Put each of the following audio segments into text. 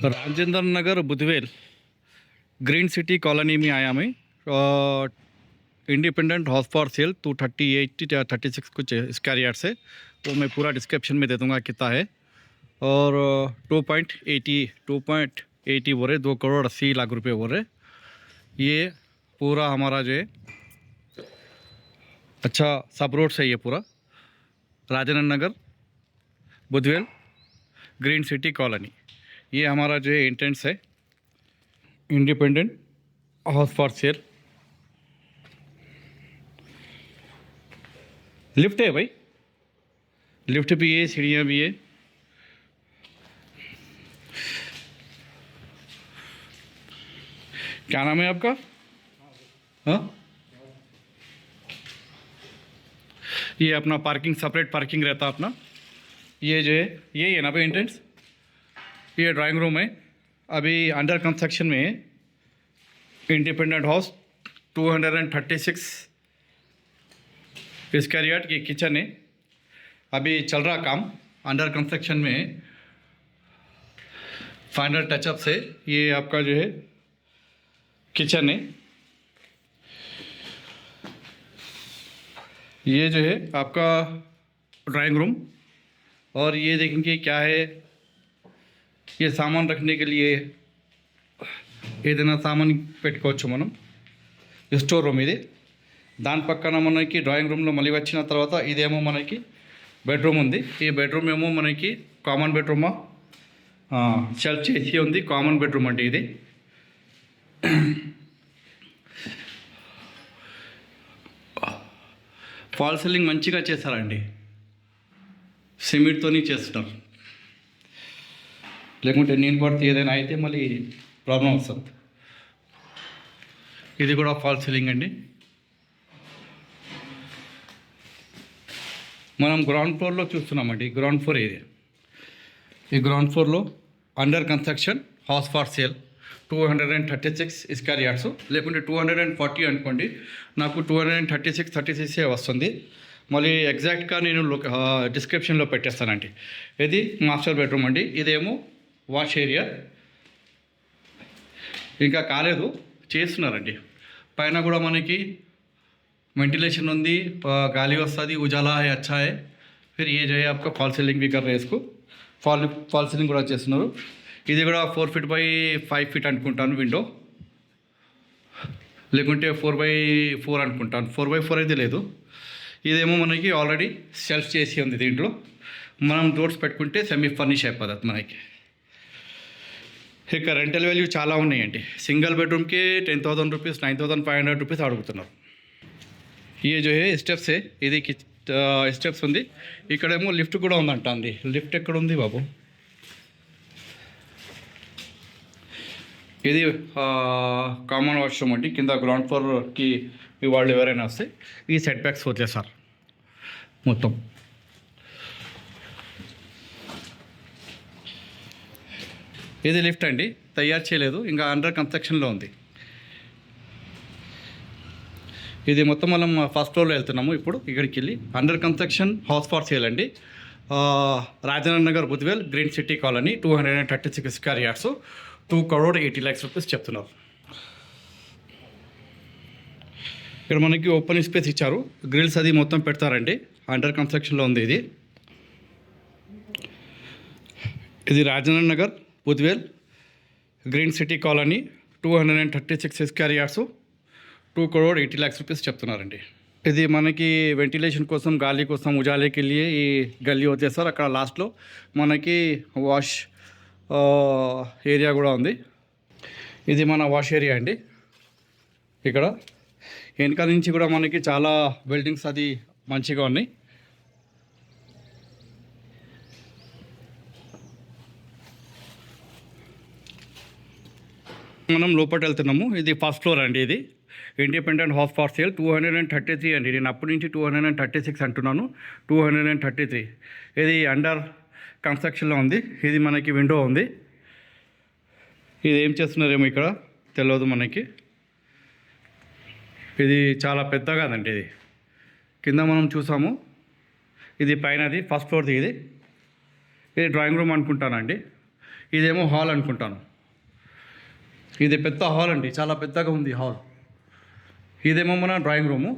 Rajendra Nagar Budhvel green city colony में आया मैं। इंडिपेंडेंट हाउस फॉर सेल 238-36 कुछ स्क्वायर यार्ड से, वो मैं पूरा डिस्क्रिप्शन में दे दूंगा कितना है। और 2.80 बोल रहे, 2 करोड़ 80 लाख रुपए बोल रहे। ये पूरा हमारा जो है अच्छा सब रोड से, ये पूरा Rajendra Nagar Budhvel green city colony, ये हमारा जो है एंट्रेंस है। Independent house for cell, lift है भाई, लिफ्ट भी है, सीढ़ियाँ भी है। क्या नाम है आपका? हाँ, ये अपना पार्किंग, सेपरेट पार्किंग रहता अपना। ये जो है यही है ना भाई एंट्रेंस। ये ड्राइंग रूम है, अभी अंडर कंस्ट्रक्शन में है। इंडिपेंडेंट हाउस 236 स्क्वायर यार्ड, ये किचन है, अभी चल रहा काम, अंडर कंस्ट्रक्शन में है, फाइनल टचअप से। ये आपका जो है किचन है, ये जो है आपका ड्राइंग रूम। और ये देखेंगे क्या है, ये सामान रखने के लिए ఏదైనా సామాన్ పెట్టుకోవచ్చు మనం। స్టోర్ రూమ్ ఇది, దాని పక్కన మనకి డ్రాయింగ్ రూమ్లో మళ్ళీ వచ్చిన తర్వాత ఇదేమో మనకి బెడ్రూమ్ ఉంది। ఈ బెడ్రూమ్ ఏమో మనకి కామన్ బెడ్రూమా, షెల్ఫ్ చేసి ఉంది, కామన్ బెడ్రూమ్ అంటే ఇది। ఫాల్ సీలింగ్ మంచిగా చేస్తారండి, సిమెంట్తోని చేస్తున్నారు, లేకుంటే నీళ్ళు పడితే ఏదైనా అయితే మళ్ళీ ప్రాబ్లం వస్తుంది। ఇది కూడా ఫాల్ సీలింగ్ అండి। మనం గ్రౌండ్ ఫ్లోర్లో చూస్తున్నామండి, గ్రౌండ్ ఫ్లోర్ ఇది। ఈ గ్రౌండ్ ఫ్లోర్లో under construction house for sale 236 square yards, లేకుంటే 240 అనుకోండి, నాకు 236 వస్తుంది। మళ్ళీ ఎగ్జాక్ట్గా నేను డిస్క్రిప్షన్లో పెట్టేస్తానండి। ఇది మాస్టర్ బెడ్రూమ్ అండి, ఇదేమో వాష్ ఏరియా, ఇంకా కాలేదు, చేస్తున్నారండి। పైన కూడా మనకి वेंटिलेशन ఉంది, గాలి వస్తుంది, ఉజాలా है, अच्छा है। फिर ये जो है आपका फॉल सीलिंग भी कर रहे हैं इसको, फॉल सीलिंग కూడా చేస్తున్నారు। ఇది కూడా 4 ఫీట్ బై 5 ఫీట్ అనుకుంటాను విండో, లేకుంటే 4x4 అనుకుంటాను, 4x4 అయితే లేదు। ఇదేమో మనకి ఆల్రెడీ షెల్ఫ్ చేసి ఉంది, దీంట్లో మనం డోర్స్ పెట్టుకుంటే సెమీ ఫర్నిష్ అయిపోతుంది మనకి। ఇక రెంటల్ వాల్యూ చాలా ఉన్నాయండి, సింగిల్ బెడ్రూమ్కి 10,000 రూపీస్, 9,500 రూపీస్ అడుగుతున్నారు। ये जो है స్టెప్స్ है, ఇది స్టెప్స్ ఉంది, ఇక్కడేమో లిఫ్ట్ కూడా ఉందంట అండి। లిఫ్ట్ ఎక్కడ ఉంది బాబు? ఇది కామన్ వాష్రూమ్ అండి, కింద గ్రౌండ్ ఫ్లోర్కి మీ వాళ్ళు ఎవరైనా వస్తే ఈ సెట్ బ్యాక్స్ వదిలేసారు మొత్తం। ఇది లిఫ్ట్ అండి, తయారు చేయలేదు, ఇంకా అండర్ కన్స్ట్రక్షన్లో ఉంది। ఇది మొత్తం మనం ఫస్ట్ ఫ్లోర్లో వెళ్తున్నాము ఇప్పుడు, ఇక్కడికి వెళ్ళి under construction house for sale అండి, Rajendra Nagar Budvel green city colony 236 square yards, 2,80 rupees చెప్తున్నారు। ఇక్కడ మనకి ఓపెన్ స్పేస్ ఇచ్చారు, గ్రిల్స్ అది మొత్తం పెడతారండి, అండర్ కన్స్ట్రక్షన్లో ఉంది ఇది। ఇది Rajendra Nagar Budvel green city colony 236 square yards, 2,80 rupees చెప్తున్నారండి। ఇది మనకి వెంటిలేషన్ కోసం, గాలి కోసం, ఉజాలేకి వెళ్ళి ఈ గల్లీ వచ్చేస్తారు, అక్కడ లాస్ట్లో మనకి వాష్ ఏరియా కూడా ఉంది। ఇది మన వాష్ ఏరియా అండి। ఇక్కడ వెనక నుంచి కూడా మనకి చాలా బిల్డింగ్స్ అది మంచిగా ఉన్నాయి। మనం లోపల వెళ్తున్నాము, ఇది ఫస్ట్ ఫ్లోర్ అండి, ఇది ఇండిపెండెంట్ హౌస్ ఫార్ సేల్ 233 అండి। నేను అప్పటి నుంచి 236 అంటున్నాను, 233। ఇది అండర్ కన్స్ట్రక్షన్లో ఉంది, ఇది మనకి విండో ఉంది। ఇది ఏం చేస్తున్నారేమో ఇక్కడ తెలియదు మనకి, ఇది చాలా పెద్ద కాదండి, ఇది కింద మనం చూసాము, ఇది పైనది ఫస్ట్ ఫ్లోర్ది, ఇది డ్రాయింగ్ రూమ్ అనుకుంటానండి। ఇదేమో హాల్ అనుకుంటాను. ఇది పెద్ద హాల్ అండి, చాలా పెద్దగా ఉంది హాల్. ఇదేమో మన డ్రాయింగ్ రూము.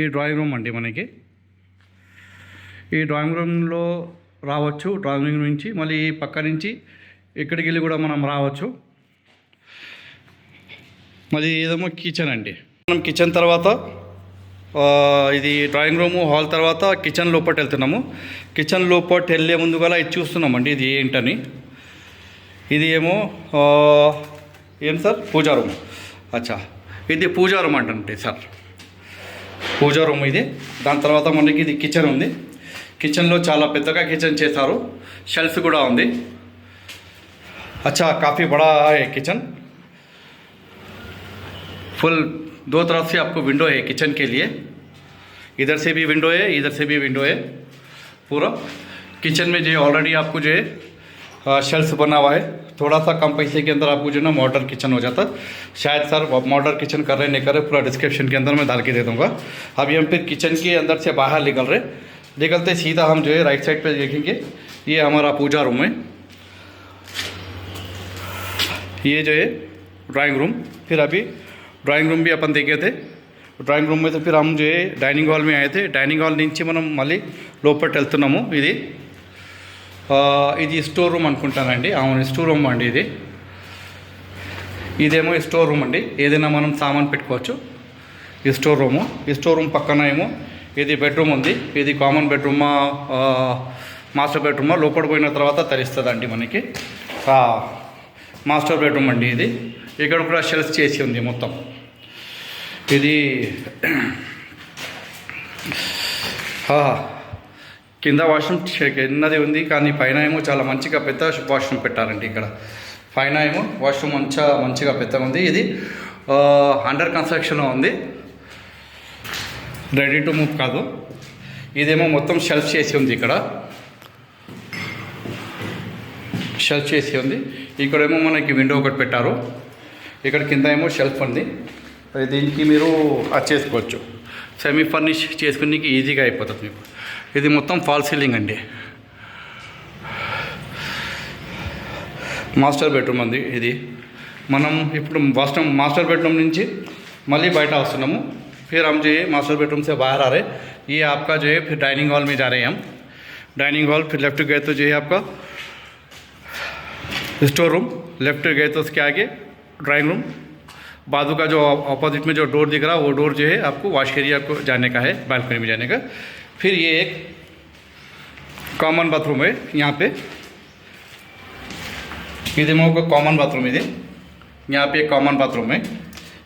ఈ డ్రాయింగ్ రూమ్ అండి మనకి. ఈ డ్రాయింగ్ రూమ్లో రావచ్చు. డ్రాయింగ్ రూమ్ నుంచి మళ్ళీ పక్క నుంచి ఇక్కడికి వెళ్ళి కూడా మనం రావచ్చు. మరి ఇదేమో కిచెన్ అండి. మనం కిచెన్ తర్వాత ఇది డ్రాయింగ్ రూము హాల్ తర్వాత కిచెన్ లోపట వెళ్తున్నాము. కిచెన్ లోపట వెళ్ళే ముందుగా ఇది చూస్తున్నామండి, ఇది ఏంటని. ఇది ఏమో ఏం సార్, పూజా రూమ్. అచ్చా, ఇది పూజా రూమ్ అంటే సార్, పూజా రూమ్ ఇది. దాని తర్వాత మనకి ఇది కిచెన్ ఉంది. కిచెన్లో చాలా పెద్దగా కిచెన్ చేశారు, షెల్ఫ్ కూడా ఉంది. अच्छा काफ़ी बड़ा है किचन. फुल दो तरफ से आपको विंडो है किचन के लिए. इधर से भी विंडो है, इधर से भी विंडो है. पूरा किचन में जो ऑलरेडी आपको जो है शेल्फ बना हुआ है. थोड़ा सा कम पैसे के अंदर आपको जो है ना मॉडर्न किचन हो जाता. शायद सर मॉडर्न किचन कर रहे नहीं कर रहे, पूरा डिस्क्रिप्शन के अंदर मैं डाल के दे दूँगा. अभी हम फिर किचन के अंदर से बाहर निकल रहे. निकलते सीधा हम जो है राइट साइड पर देखेंगे, ये हमारा पूजा रूम है. ये जो है ड्राइंग रूम. फिर अभी ड्राइंग रूम भी अपन देखे थे. డ్రాయింగ్ రూమ్ అయితే फिर हम जो है డైనింగ్ హాల్ में आए थे. డైనింగ్ హాల్ నుంచి మనం మళ్ళీ లోపలికి వెళ్తున్నాము. ఇది స్టోర్ రూమ్ అనుకుంటానండి. అవును, స్టోర్ రూమ్ అండి ఇది. ఇదేమో స్టోర్ రూమ్ అండి, ఏదైనా మనం సామాన్ పెట్టుకోవచ్చు. ఈ స్టోర్ రూము. ఈ స్టోర్ రూమ్ పక్కన ఏమో ఇది బెడ్రూమ్ ఉంది. ఇది కామన్ బెడ్రూమా మాస్టర్ బెడ్రూమా లోపల పోయిన తర్వాత తెలుస్తుందండి మనకి. మాస్టర్ బెడ్రూమ్ అండి ఇది. ఇక్కడ కూడా షెల్ఫ్ చేసి ఉంది మొత్తం. ఇది కింద వాష్రూమ్ కిందది ఉంది, కానీ పైన ఏమో చాలా మంచిగా పెద్ద వాష్రూమ్ పెట్టారండి. ఇక్కడ పైన ఏమో వాష్రూమ్ మంచిగా పెద్దగా ఉంది. ఇది అండర్ కన్స్ట్రక్షన్లో ఉంది, రెడీ టు మూవ్ కాదు. ఇదేమో మొత్తం షెల్ఫ్ చేసి ఉంది. ఇక్కడ షెల్ఫ్ చేసి ఉంది. ఇక్కడేమో మనకి విండో ఒకటి పెట్టారు. ఇక్కడ కింద ఏమో షెల్ఫ్ ఉంది. దీనికి మీరు అది చేసుకోవచ్చు, సెమీ ఫర్నిష్ చేసుకునేకి ఈజీగా అయిపోతుంది మీకు. ఇది మొత్తం ఫాల్ సీలింగ్ అండి. మాస్టర్ బెడ్రూమ్ ఉంది ఇది. మనం ఇప్పుడు మాస్టర్ బెडरूम నుంచి మళ్ళీ బయట వస్తున్నాము. फिर हम जो है मास्टर बेडरूम से बाहर आ रहे. ये आपका जो है फिर डाइनिंग हॉल में जा रहे हैं हम. डाइनिंग हॉल फिर लेफ्ट गए तो जो है आपका स्टोर रूम. लेफ्ट गए तो उसके आगे ड्राइंग रूम. बाजू का जो अपोजिट में जो डोर दिख रहा है वो डोर जो है आपको वॉश एरिया को जाने का है, बालकनी में जाने का. फिर ये एक कॉमन बाथरूम है यहाँ पे. ఇది ఒక కామన్ బాత్రూమ్. ఇది यहाँ पे एक कॉमन बाथरूम है.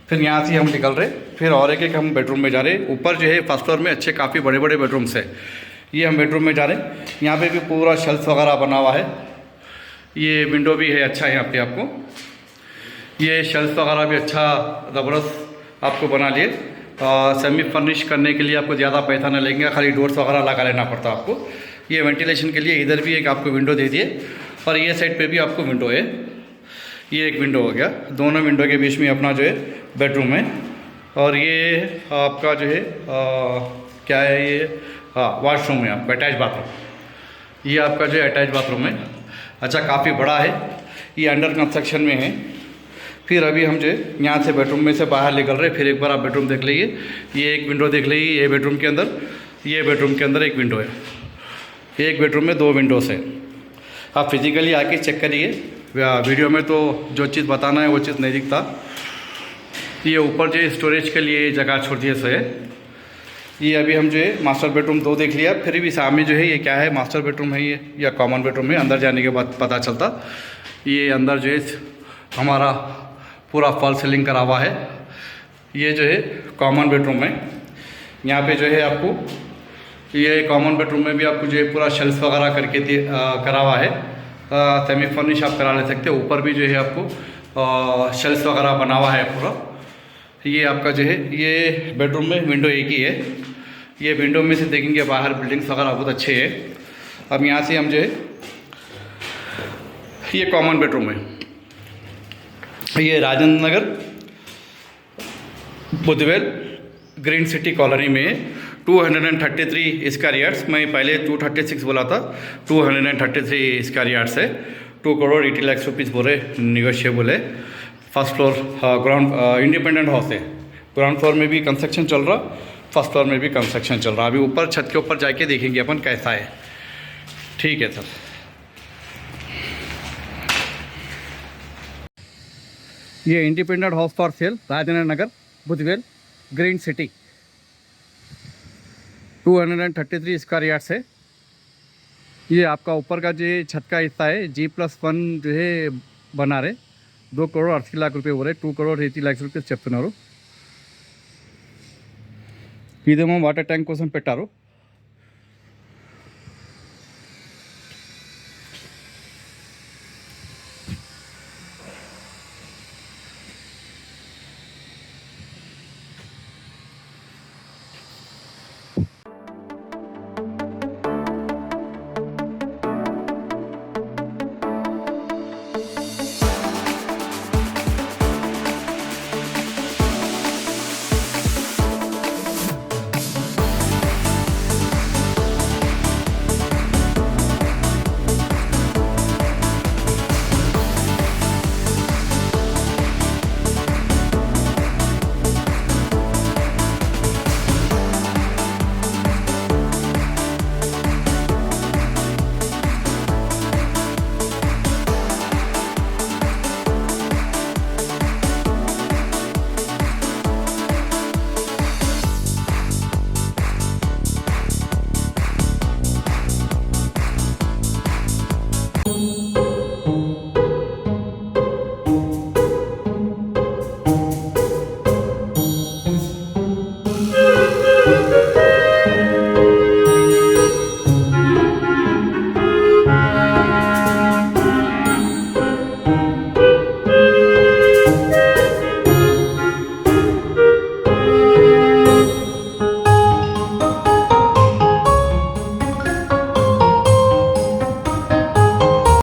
फिर यहाँ से हम निकल रहे. फिर और एक हम बेडरूम में जा रहे. ऊपर जो है फर्स्ट फ्लोर में अच्छे काफ़ी बड़े बड़े बेडरूम्स है. ये हम बेडरूम में जा रहे. यहाँ पे भी पूरा शेल्फ वगैरह बना हुआ है. ये विंडो भी है अच्छा यहाँ पे आपको. ये शेल्फ वगैरह भी अच्छा ज़बरदस्त आपको बना लिए. सेमी फर्निश करने के लिए आपको ज़्यादा पैसा न लगेगा, खाली डोर्स वगैरह लगा लेना पड़ता आपको. ये वेंटिलेशन के लिए इधर भी एक आपको विंडो दे दिए और ये साइड पे भी आपको विंडो है. ये एक विंडो हो गया. दोनों विंडो के बीच में अपना जो है बेडरूम है. और ये आपका जो है क्या है ये वॉशरूम है आपका, अटैच बाथरूम. ये आपका जो है अटैच बाथरूम है. अच्छा काफ़ी बड़ा है. ये अंडर कंस्ट्रक्शन में है. फिर अभी हम जो है यहाँ से बेडरूम में से बाहर निकल रहे. फिर एक बार आप बेडरूम देख लीजिए. ये एक विंडो देख लीजिए. ये बेडरूम के अंदर, ये बेडरूम के अंदर एक विंडो है. एक बेडरूम में 2 विंडोज़ है. आप फिजिकली आके चेक करिए. वीडियो में तो जो चीज़ बताना है वो चीज़ नहीं दिखता. ये ऊपर जो स्टोरेज के लिए जगह छोड़ दिए से है. ये अभी हम जो है मास्टर बेडरूम 2 देख लिया. फिर भी सामने जो है ये क्या है, मास्टर बेडरूम है ये या कॉमन बेडरूम है. अंदर जाने के बाद पता चलता. ये अंदर जो है हमारा पूरा फॉल सीलिंग करा हुआ है. ये जो है कॉमन बेडरूम है. यहाँ पे जो है आपको ये कॉमन बेडरूम में भी आपको जो है पूरा शेल्फ वगैरह करके करा हुआ है. सेमी फर्निश आप करा ले सकते हो. ऊपर भी जो है आपको शेल्फ वगैरह बना हुआ है पूरा. ये आपका जो है ये बेडरूम में विंडो एक ही है. ये विंडो में से देखेंगे बाहर बिल्डिंग्स वगैरह बहुत अच्छे है. अब यहाँ से हम जो है ये कॉमन बेडरूम है. ये Rajendra Nagar बुद्धवेल green city colony में 233 स्क्वायर यार्ड्स, मैं पहले 236 बोला था, 233 स्क्वायर यार्ड्स है। 2 करोड़ 80 लाख रुपीज़ बोले, निगोशिएबल है। First floor ground independent house है। ग्राउंड फ्लोर में भी कंस्ट्रक्शन चल रहा, फर्स्ट फ्लोर में भी कंस्ट्रक्शन चल रहा। अभी ऊपर छत के ऊपर जाके देखेंगे अपन कैसा है। ठीक है सर। ये independent house for sale, Rajendra Nagar, Budhvel, green city. 233 square yards है। ये आपका ऊपर का जो छत का हिस्सा है, G+1 जो है बना रहे, 2 करोड़ 80 लाख रुपये हो रहे, 2 करोड़ 80 लाख रुपये చెప్తున్నారు। ఇదేమో వాటర్ ట్యాంక్ కోసం పెట్టారు।